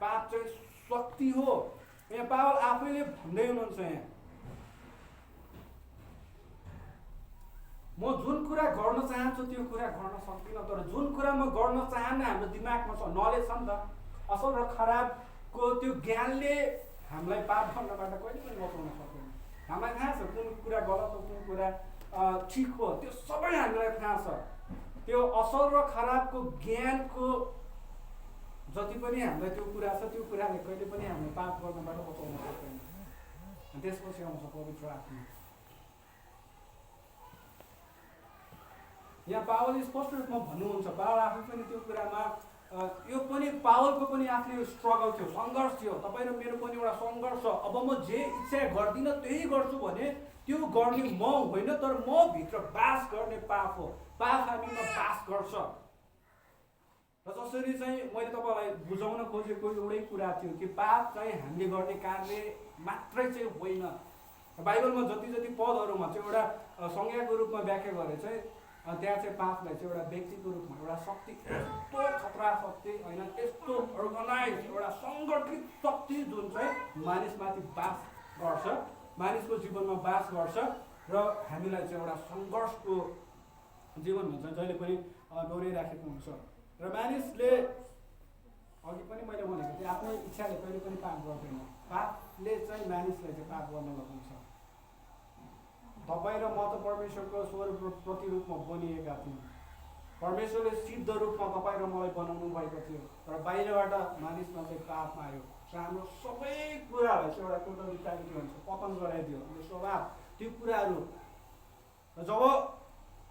पाप चाहिँ शक्ति हो। यहाँ पावल आफैले भन्दै हुनुहुन्छ, यहाँ म जुन कुरा गर्न चाहन्छु त्यो कुरा गर्न सक्दिनँ, तर जुन कुरा म गर्न चाहन्न हाम्रो दिमागमा छ, नलेज छ नि त। असल र खराबको त्यो ज्ञानले हामीलाई पाप गर्नबाट कहिले पनि बचाउन सक्दैन। हामीलाई थाहा छ कुन कुरा गलत हो, कुन कुरा ठिक हो, त्यो सबै हामीलाई थाहा छ। त्यो असल र खराबको ज्ञानको जति पनि हामीलाई त्यो कुरा छ, त्यो कुराले कहिले पनि हामीले पाप गर्नबाट बचाउन सक्दैन। त्यसपछि आउँछ पवित्र आत्मा। यहाँ पावलले स्पष्ट रूपमा भन्नुहुन्छ, पावल आफै पनि त्यो कुरामा यो पनि पावलको पनि आफ्नो स्ट्रगल थियो, सङ्घर्ष थियो। तपाईँ र मेरो पनि एउटा सङ्घर्ष। अब म जे इच्छा गर्दिनँ त्यही गर्छु भने त्यो गर्ने म होइन तर म भित्र बास गर्ने पाप हो। पाप हामीमा बास गर्छ। र जसरी चाहिँ मैले तपाईँलाई बुझाउन खोजेको एउटै कुरा थियो कि पाप चाहिँ हामीले गर्ने कार्य मात्रै चाहिँ होइन। बाइबलमा जति जति पदहरूमा चाहिँ एउटा संज्ञाको रूपमा व्याख्या गरे चाहिँ त्यहाँ चाहिँ पापलाई चाहिँ एउटा व्यक्तिको रूपमा एउटा शक्ति, यस्तो खतरा शक्ति होइन, यस्तो अर्गनाइज एउटा सङ्गठित शक्ति जुन चाहिँ मानिसमाथि बास गर्छ, मानिसको जीवनमा बास गर्छ र हामीलाई चाहिँ एउटा सङ्घर्षको जीवन हुन्छ जहिले पनि डोरिराखेको हुन्छ। र मानिसले अघि पनि मैले भनेको थिएँ आफ्नै इच्छाले कहिले पनि पाप गर्दैन। पापले चाहिँ मानिसलाई चाहिँ पाप गर्न लगाउँछ। तपाईँ र म त परमेश्वरको स्वरूप प्रतिरूपमा बनिएका थियौँ। परमेश्वरले सिद्ध रूपमा तपाईँ र मलाई बनाउनु भएको थियो, तर बाहिरबाट मानिसमा चाहिँ पाप आयो र हाम्रो सबै कुरालाई चाहिँ एउटा टोटलिटारिटी भन्छ, पतन गराइदियो। यो स्वभाव त्यो कुराहरू जब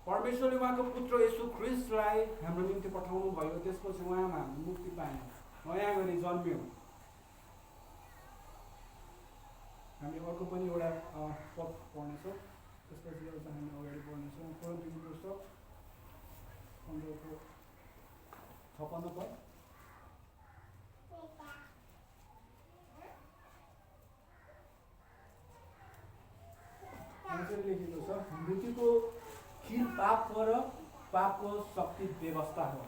परमेश्वरले उहाँको पुत्र येशू ख्रिस्टलाई हाम्रो निम्ति पठाउनु भयो, त्यसपछि उहाँमा हामी मुक्ति पायौँ, नयाँ गरी जन्मियौँ। हामी अर्को पनि एउटा पद पढ्नेछौँ, त्यसपछि एउटा हामी अगाडि बढ्नेछौँ। कोरिन्थीको पुस्तक 15:56 पद। लेखेको छ, मृत्युको खिल पाप र पापको शक्ति व्यवस्था हो।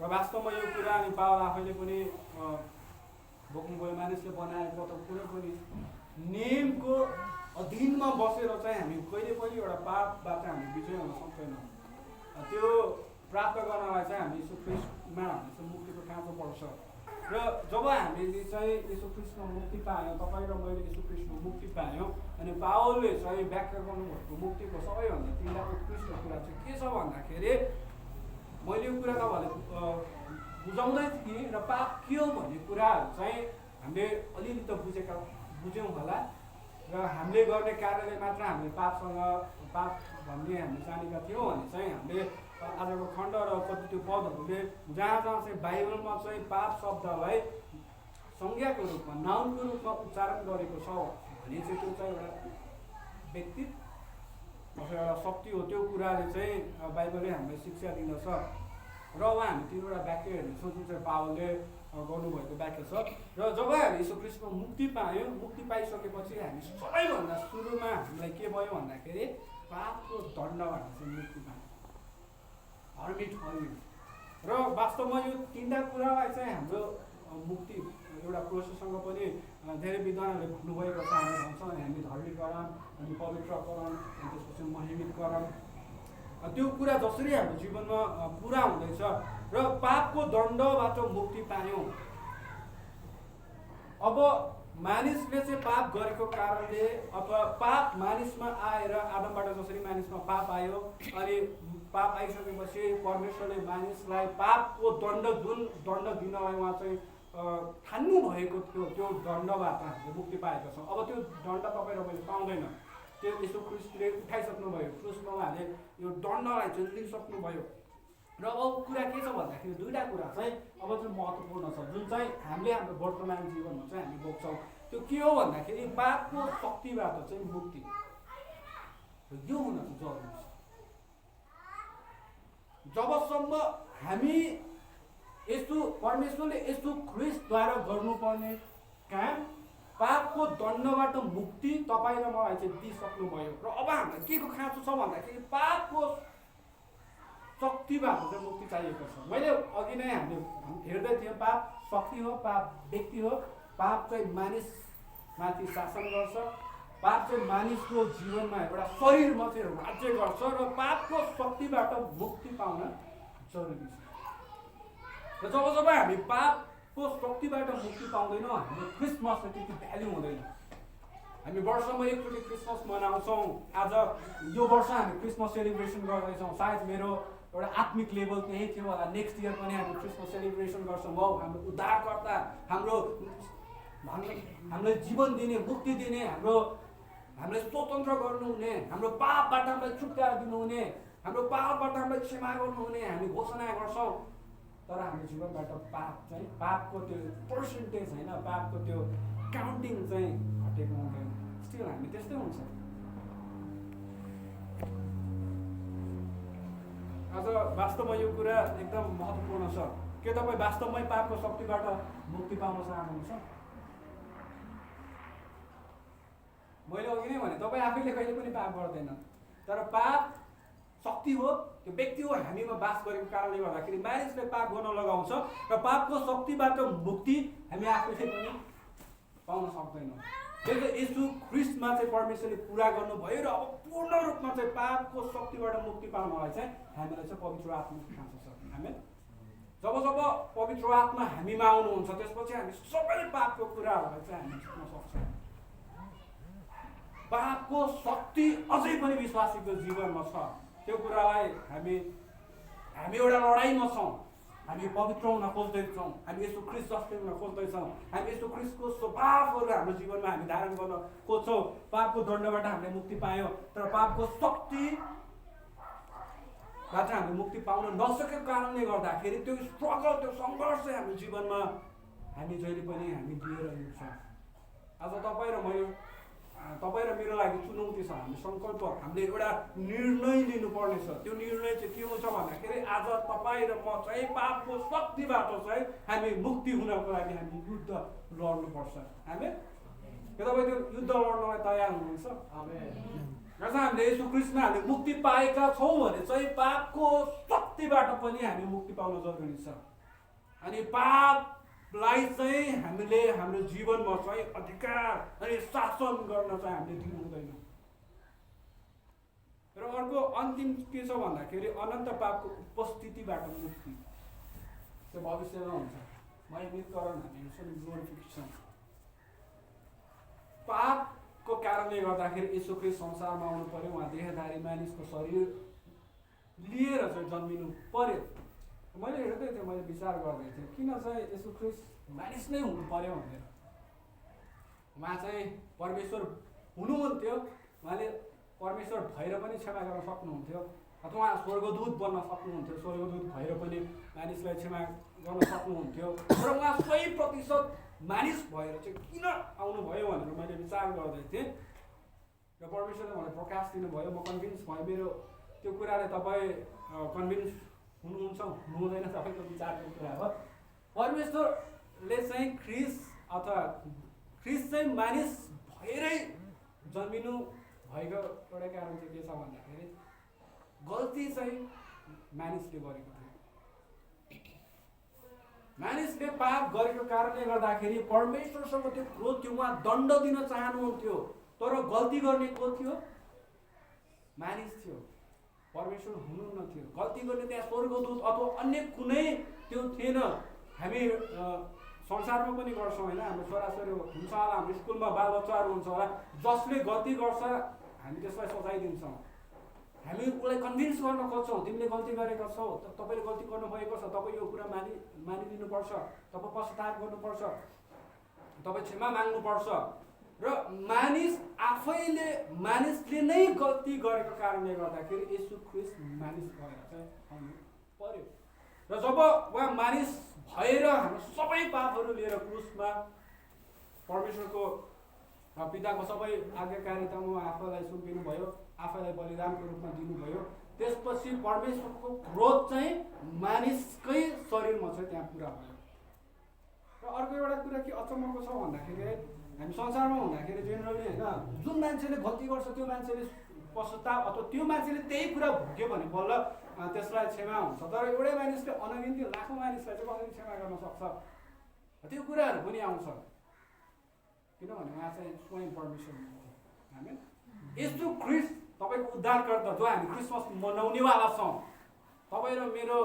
र वास्तवमा यो कुरा हामी पावल आफैले पनि बोक्नुभयो। मानिसले बनाएको त कुनै पनि नियमको अधीनमा बसेर चाहिँ हामी कहिले पनि एउटा पापबाट हामी विजय हुन सक्दैनौँ। त्यो प्राप्त गर्नलाई चाहिँ हामी यीशु ख्रिस्टमा हामी चाहिँ मुक्तिको खाँचो पर्छ। र जब हामीले चाहिँ यीशु ख्रिस्टमा मुक्ति पायौँ, तपाईँ र मैले यीशु ख्रिस्टमा मुक्ति पायौँ, अनि पावलले चाहिँ व्याख्या गर्नुभएको मुक्तिको सबैभन्दा तिनवटा उत्कृष्ट कुरा चाहिँ के छ भन्दाखेरि, मैले यो कुरा तपाईँहरूले बुझाउँदै थिएँ र पाप के हो भन्ने कुराहरू चाहिँ हामीले अलिअलि त बुझ्यौँ होला। र हामीले गर्ने कार्यले मात्र हामीले पाप भन्ने हामीले जानेका थियौँ भने चाहिँ हामीले आजको खण्ड र कति त्यो पदहरूले जहाँ जहाँ चाहिँ बाइबलमा चाहिँ पाप शब्दलाई संज्ञाको रूपमा नाउनको रूपमा उच्चारण गरेको छ भने चाहिँ त्यो चाहिँ एउटा व्यक्ति अथवा एउटा शक्ति हो। त्यो कुराले चाहिँ बाइबलले हामीलाई शिक्षा दिँदछ। र अब हामी तिनवटा वाक्य हेर्नेछौँ जुन चाहिँ पावलले गर्नुभएको वाक्य छ। र जब हामी यीशु ख्रिस्टमा मुक्ति पायौँ, मुक्ति पाइसकेपछि हामी सबैभन्दा सुरुमा हामीलाई के भयो भन्दाखेरि पापको दण्डबाट चाहिँ मुक्ति पायौँ, हर्मिट हर्मिट। र वास्तवमा यो तिनवटा कुरालाई चाहिँ हाम्रो मुक्ति एउटा प्रोसेससँग पनि धेरै विद्वानहरूले भन्नुभएको छ। हामी भन्छौँ हामी धर्मीकरण, अनि पवित्रकरण, अनि त्यसपछि महिमितकरण, त्यो कुरा जसरी हाम्रो जीवनमा पुरा हुँदैछ र पापको दण्डबाट मुक्ति पायौँ। अब मानिसले चाहिँ पाप गरेको कारणले अथवा पाप मानिसमा आएर आदमबाट जसरी मानिसमा पाप आयो, अनि पाप आइसकेपछि परमेश्वरले मानिसलाई पापको दण्ड जुन दण्ड दिनलाई उहाँ चाहिँ ठान्नु भएको थियो, त्यो दण्डबाट हामीले मुक्ति पाएका छौँ। अब त्यो दण्ड तपाईँ र मैले पाउँदैन, त्यो यीशु ख्रिस्टले उठाइसक्नुभयो। क्रुसमा उहाँले यो दण्डलाई चाहिँ लिइसक्नुभयो। र अब कुरा के छ भन्दाखेरि दुईवटा कुरा चाहिँ अब चाहिँ महत्त्वपूर्ण छ, जुन चाहिँ हामीले हाम्रो वर्तमान जीवनमा चाहिँ हामी बोक्छौँ। त्यो के हो भन्दाखेरि पापको शक्तिबाट चाहिँ मुक्ति, यो हुन चाहिँ जरुरी छ। जबसम्म हामी परमेश्वरले यीशु ख्रिस्टद्वारा गर्नुपर्ने काम पापको दण्डबाट मुक्ति तपाईँ र मलाई चाहिँ दिइसक्नुभयो। र अब हामीलाई के को खाँचो छ भन्दाखेरि पापको शक्तिबाट चाहिँ मुक्ति चाहिएको छ। मैले अघि नै हामीले हेर्दै थियौँ, पाप शक्ति हो, पाप व्यक्ति हो। पाप चाहिँ मानिसमाथि शासन गर्छ, पाप चाहिँ मानिसको जीवनमा एउटा शरीरमा चाहिँ राज्य गर्छ। र पापको शक्तिबाट मुक्ति पाउन जरुरी छ। र जब हामी पापको शक्तिबाट मुक्ति पाउँदैनौँ, हाम्रो क्रिसमसले त्यति भ्याल्यु हुँदैन। हामी वर्षमा एकचोटि क्रिसमस मनाउँछौँ। आज यो वर्ष हामी क्रिसमस सेलिब्रेसन गर्दैछौँ। सायद मेरो एउटा आत्मिक लेभल त्यही थियो होला, नेक्स्ट इयर पनि हामी क्रिसमस सेलिब्रेसन गर्छौँ। हो, हाम्रो उद्धारकर्ता, हामीलाई जीवन दिने, मुक्ति दिने, हामीलाई स्वतन्त्र गर्नुहुने, हाम्रो पापबाट हामीलाई छुटकारा दिनुहुने, हाम्रो पापबाट हामीलाई क्षमा गर्नुहुने हामी घोषणा गर्छौँ। तर हाम्रो जीवनबाट पाप चाहिँ पापको त्यो पर्सेन्टेज होइन, पापको त्यो काउन्टिङ चाहिँ घटेको हुँदैन। स्टिल हामी त्यस्तै हुन्छ। आज वास्तवमा यो कुरा एकदम महत्त्वपूर्ण छ। के तपाईँ वास्तवमै पापको शक्तिबाट मुक्ति पाउन चाहनुहुन्छ? मैले अघि नै भने तपाईँ आफैले कहिले पनि पाप गर्दैन, तर पाप शक्ति हो, त्यो व्यक्ति हो हामीमा बास गरेको कारणले गर्दाखेरि मानिसले पाप गर्न लगाउँछ र पापको शक्तिबाट मुक्ति हामी आफैले पनि पाउन सक्दैनौँ। त्यसले यीशु ख्रीष्टमा चाहिँ परमेश्वरले पुरा गर्नुभयो र अब पूर्ण रूपमा चाहिँ पापको शक्तिबाट मुक्ति पाउनलाई चाहिँ हामीलाई चाहिँ पवित्र आत्माको खाँचो छ। हामी जब जब पवित्र आत्मा हामीमा आउनुहुन्छ त्यसपछि हामी सबैले पापको कुराहरूलाई चाहिँ हामी जित्न सक्छौँ। पापको शक्ति अझै पनि विश्वासीको जीवनमा छ। त्यो कुरालाई हामी एउटा लडाइँमा छौँ। हामी पवित्र हुन खोज्दैछौँ, हामी यीशु ख्रीष्ट जस्तै हुन खोज्दैछौँ, हामी यीशु ख्रीष्टको स्वभावहरू हाम्रो जीवनमा हामी धारण गर्न खोज्छौँ। पापको दण्डबाट हामीले मुक्ति पायौँ, तर पापको शक्तिबाट हामीले मुक्ति पाउन नसकेको कारणले गर्दाखेरि त्यो स्ट्रगल, त्यो सङ्घर्ष हाम्रो जीवनमा हामी जहिले पनि हामी लिएर हिँड्छौँ। आज तपाईँ र मेरो लागि चुनौती छ। हामी सङ्कल्प, हामीले एउटा निर्णय लिनुपर्ने छ। त्यो निर्णय चाहिँ के हुन्छ भन्दाखेरि आज तपाईँ र म चाहिँ पापको शक्तिबाट चाहिँ हामी मुक्ति हुनको लागि हामी युद्ध लड्नुपर्छ। हामी के तपाईँ त्यो युद्ध लड्नलाई तयार हुनुहुन्छ? आज हामीले यीशु ख्रीष्टमा हामीले मुक्ति पाएका छौँ भने चाहिँ पापको शक्तिबाट पनि हामी मुक्ति पाउन जरुरी छ। अनि पापलाई चाहिँ हामीले हाम्रो जीवनमा चाहिँ अधिकार अनि शासन गर्न चाहिँ हामीले दिनु हुँदैन। र अर्को अन्तिम के छ भन्दाखेरि अनन्त पापको उपस्थितिबाट मुक्ति त्यो भविष्यमा हुन्छ। महिमीकरण हामी ग्लोरिफिकेसन। पापको कारणले गर्दाखेरि यीशु ख्रीष्ट संसारमा आउनु पर्यो, उहाँ देहधारी मानिसको शरीर लिएर चाहिँ जन्मिनु पर्यो। मैले हेर्दै थिएँ, मैले विचार गर्दै थिएँ किन चाहिँ यीशु ख्रीष्ट मानिस नै हुनु पर्यो भनेर। उहाँ चाहिँ परमेश्वर हुनुहुन्थ्यो, उहाँले परमेश्वर भएर पनि क्षमा गर्न सक्नुहुन्थ्यो, अथवा उहाँ स्वर्गदूत बन्न सक्नुहुन्थ्यो, स्वर्गदूत भएर पनि मानिसलाई क्षमा गर्न सक्नुहुन्थ्यो। तर उहाँ 100% मानिस भएर चाहिँ किन आउनुभयो भनेर मैले विचार गर्दै थिएँ र परमेश्वरले मलाई प्रकाश दिनुभयो। म कन्भिन्स भएँ। मेरो त्यो कुराले तपाईँ कन्भिन्स हुनुहुन्छ हुनुहुँदैन, तपाईँको विचारको कुरा हो। परमेश्वरले चाहिँ ख्रीष्ट अथवा ख्रीष्ट चाहिँ मानिस भएरै जन्मिनु भएको एउटा कारण चाहिँ के छ भन्दाखेरि गल्ती चाहिँ मानिसले गरेको थियो। मानिसले पाप गरेको कारणले गर्दाखेरि परमेश्वरसँग त्यो क्रोध थियो, उहाँ दण्ड दिन चाहनुहुन्थ्यो, तर गल्ती गर्ने को थियो? मानिस थियो, परमेश्वर हुनुहुन्न थियो। गल्ती गर्ने त्यहाँ स्वर्गदूत अथवा अन्य कुनै त्यो थिएन। हामी संसारमा पनि गर्छौँ होइन, हाम्रो छोराछोरी हुन्छ होला, हाम्रो स्कुलमा बालबच्चाहरू हुन्छ होला, जसले गल्ती गर्छ हामी त्यसलाई सजाय दिन्छौँ। हामी उसलाई कन्भिन्स गर्न खोज्छौँ, तिमीले गल्ती गरेका छौ, तपाईँले गल्ती गर्नुभएको छ, तपाईँ यो कुरा मानिलिनुपर्छ, तपाईँ पश्चाताप गर्नुपर्छ, तपाईँ क्षमा माग्नुपर्छ। र मानिसले नै गल्ती गरेको कारणले गर्दाखेरि यीशु ख्रीष्ट मानिस भएर चाहिँ आउनु पर्यो। र जब उहाँ मानिस भएर हाम्रो सबै पापहरू लिएर क्रुसमा परमेश्वरको पिताको सबै आज्ञाकारितामा आफूलाई सुम्पिनुभयो, आफूलाई बलिदानको रूपमा दिनुभयो, त्यसपछि परमेश्वरको क्रोध चाहिँ मानिसकै शरीरमा चाहिँ त्यहाँ पुरा भयो। र अर्को एउटा कुरा के अचम्मको छ भन्दाखेरि हामी संसारमा हुँदाखेरि जेनरली होइन, जुन मान्छेले गल्ती गर्छ त्यो मान्छेले पश्चाताप अथवा त्यो मान्छेले त्यही कुरा भोग्यो भने बल्ल त्यसलाई क्षमा हुन्छ। तर एउटै मानिसले अनगिन्ती लाखौँ मानिसलाई चाहिँ कसरी क्षमा गर्न सक्छ? त्यो कुराहरू पनि आउँछ, किनभने उहाँ चाहिँ स्वयं परमेश्वर हुनुहुन्छ। हामी यीशु ख्रीष्ट तपाईँको उद्धारकर्ता, जो हामी क्रिसमस मनाउनेवाला छौँ, तपाईँ र मेरो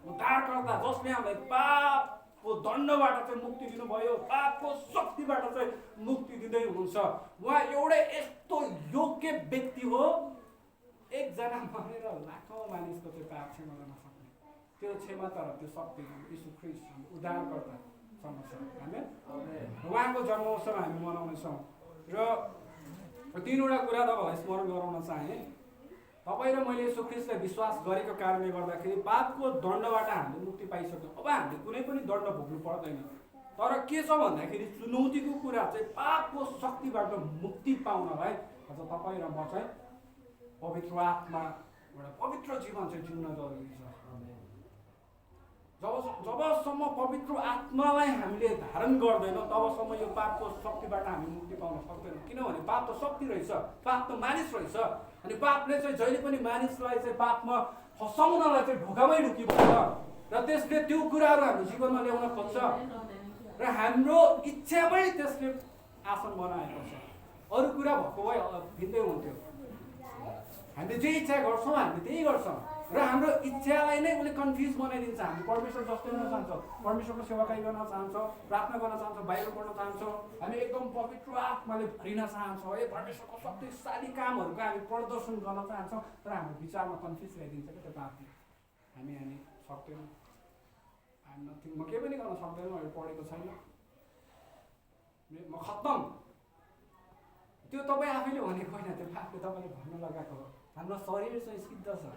उद्धारकर्ता जसले हामीलाई पापको दण्डबाट चाहिँ मुक्ति दिनुभयो, पापको शक्तिबाट चाहिँ मुक्ति दिँदै हुनुहुन्छ। उहाँ एउटै यस्तो योग्य व्यक्ति हो, एकजना मरेर लाखौँ मानिसको चाहिँ पाप क्षमा गर्न सक्ने त्यो क्षमा तर त्यो शक्ति यीशु ख्रीष्ट उद्धारकर्तासँग छ। हामी उहाँको जन्मोत्सव हामी मनाउनेछौँ। र तीनवटा कुरा तपाईँलाई स्मरण गराउन चाहे। तपाईँ र मैले यीशु ख्रीष्टलाई विश्वास गरेको कारणले गर्दाखेरि पापको दण्डबाट हामीले मुक्ति पाइसक्यौँ। अब हामीले कुनै पनि दण्ड भोग्नु पर्दैन। तर के छ भन्दाखेरि चुनौतीको कुरा चाहिँ पापको शक्तिबाट मुक्ति पाउनलाई अझ तपाईँ र म चाहिँ पवित्र आत्मा एउटा पवित्र जीवन चाहिँ जिउन जरुरी छ। जबसम्म पवित्र आत्मालाई हामीले धारण गर्दैनौँ तबसम्म यो पापको शक्तिबाट हामी मुक्ति पाउन सक्दैनौँ। किनभने पाप त शक्ति रहेछ, पाप त मानिस रहेछ। अनि पापले चाहिँ जहिले पनि मानिसलाई चाहिँ पापमा फसाउनलाई चाहिँ ढोकामै ढुकिबस्छ र त्यसले त्यो कुराहरू हाम्रो जीवनमा ल्याउन खोज्छ र हाम्रो इच्छामै त्यसले आसन बनाएको छ। अरू कुरा भएको भए भिन्दै हुन्थ्यो। हामीले जे इच्छा गर्छौँ हामीले त्यही गर्छौँ र हाम्रो इच्छालाई नै उसले कन्फ्युज बनाइदिन्छ। हामी परमेश्वर जस्तै हुन चाहन्छौँ, परमेश्वरको सेवाकाई गर्न चाहन्छौँ, प्रार्थना गर्न चाहन्छौँ, बाइबल पढ्न चाहन्छौँ, हामी एकदम पवित्र आत्माले भरिन चाहन्छौँ, परमेश्वरको शक्तिशाली कामहरूको हामी प्रदर्शन गर्न चाहन्छौँ, तर हाम्रो विचारमा कन्फ्युज ल्याइदिन्छ क्या त्यो पापले। हामी सक्दैनौँ, हामी नथिङ, म केही पनि गर्न सक्दैनँ, मैले पढेको छैन, म खत्तम। त्यो तपाईँ आफैले भनेको होइन, त्यो पापले तपाईँले भन्न लगाएको हो। हाम्रो शरीर चाहिँ सिद्ध छ,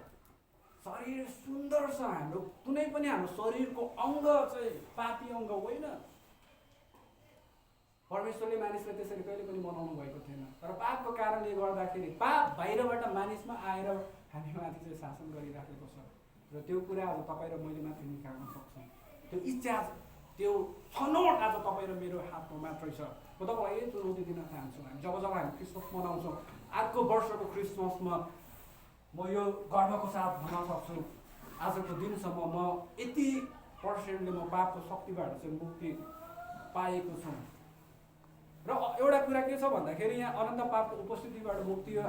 शरीर सुन्दर छ, हाम्रो कुनै पनि हाम्रो शरीरको अङ्ग चाहिँ पापी अङ्ग होइन। परमेश्वरले मानिसलाई त्यसरी कहिले पनि बनाउनु भएको थिएन, तर पापको कारणले गर्दाखेरि पाप बाहिरबाट मानिसमा आएर हामीमाथि चाहिँ शासन गरिराखेको छ र त्यो कुरा आज तपाईँ र मैले मात्रै निकाल्न सक्छौँ। त्यो इच्छा, त्यो छनौट आज तपाईँ र मेरो हातमा मात्रै छ। म तपाईँलाई यही चुनौती दिन चाहन्छु। हामी जब हामी क्रिसमस मनाउँछौँ, अर्को वर्षको क्रिसमसमा म यो गर्वको साथ भन्न सक्छु, आजको दिनसम्म म यति पर्सेन्टले म पापको शक्तिबाट चाहिँ मुक्ति पाएको छु। र एउटा कुरा के छ भन्दाखेरि यहाँ अनन्त पापको उपस्थितिबाट मुक्ति हो।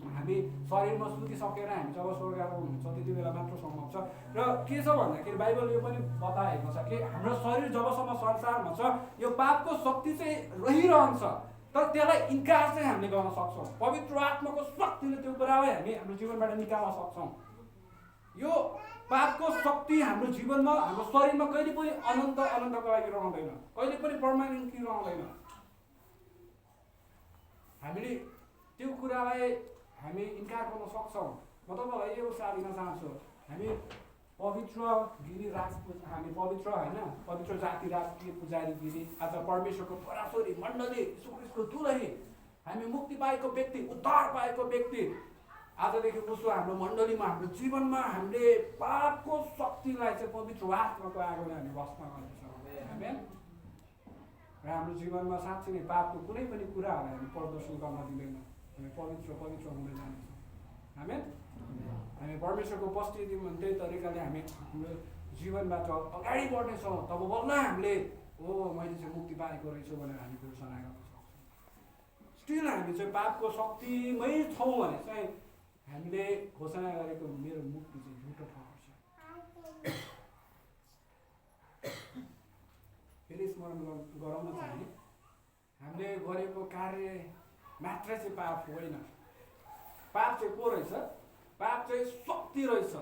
हामी शरीरमा सुतिसकेर हामी जब स्वर्गमा हुनुहुन्छ त्यति बेला मात्र सम्भव छ। र के छ भन्दाखेरि बाइबल यो पनि बताएको छ कि हाम्रो शरीर जबसम्म संसारमा छ यो पापको शक्ति चाहिँ रहिरहन्छ, तर त्यसलाई इन्कार चाहिँ हामीले गर्न सक्छौँ। पवित्र आत्माको शक्तिले त्यो कुरालाई हामी हाम्रो जीवनबाट निकाल्न सक्छौँ। यो पापको शक्ति हाम्रो जीवनमा, हाम्रो शरीरमा कहिले पनि अनन्तको लागि रहँदैन, कहिले पनि पर्मानेन्टली रहँदैन। हामीले त्यो कुरालाई हामी इन्कार गर्न सक्छौँ। म तपाईँलाई यो साथ दिन चाहन्छु, हामी पवित्र गिरी हामी पवित्र होइन, पवित्र जाति राजकीय पुजारीगिरी, आज परमेश्वरको छोराछोरी मण्डली, यीशु ख्रीष्टको दुलही, हामी मुक्ति पाएको व्यक्ति, उद्धार पाएको व्यक्ति, आजदेखि उसो हाम्रो मण्डलीमा, हाम्रो जीवनमा हामीले पापको शक्तिलाई चाहिँ पवित्र आत्माको आगोले हामी भस्म गर्नेछौँ। आमेन। र हाम्रो जीवनमा साँच्चै नै पापको कुनै पनि कुराहरूलाई हामी प्रदर्शन गर्न दिँदैनौँ, हामी पवित्र हुँदै जानेछौँ। आमेन। हामी परमेश्वरको उपस्थितिमा त्यही तरिकाले हामी हाम्रो जीवनबाट अगाडि बढ्नेछौँ, तब बल्ल हामीले मैले चाहिँ मुक्ति पाएको रहेछु भनेर हामी घोषणा गर्न सक्छौँ। स्टिल हामी चाहिँ पापको शक्तिमै छौँ भने चाहिँ हामीले घोषणा गरेको मेरो मुक्ति चाहिँ झुटो ठहर्छ। फेरि स्मरण गराउन चाहे हामीले गरेको कार्य मात्रै चाहिँ पाप होइन। पाप चाहिँ को रहेछ? पाप चाहिँ शक्ति रहेछ,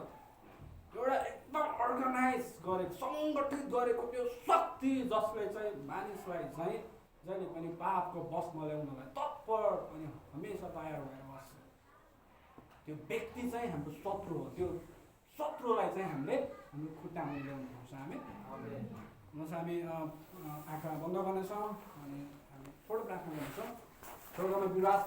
एउटा एकदम अर्गनाइज गरेको, सङ्गठित गरेको त्यो शक्ति जसले चाहिँ मानिसलाई चाहिँ जहिले पनि पापको बसमा ल्याउनलाई तत्पर अनि हमेसा तयार भएर बस्छ। त्यो व्यक्ति चाहिँ हाम्रो शत्रु हो। त्यो शत्रुलाई चाहिँ हामीले हाम्रो खुट्टामा ल्याउनुपर्छ। हामी आँखा बन्द गर्नेछौँ अनि हामी थोरै प्रार्थना गर्नेछौँ। स्वर्गमा विराजमान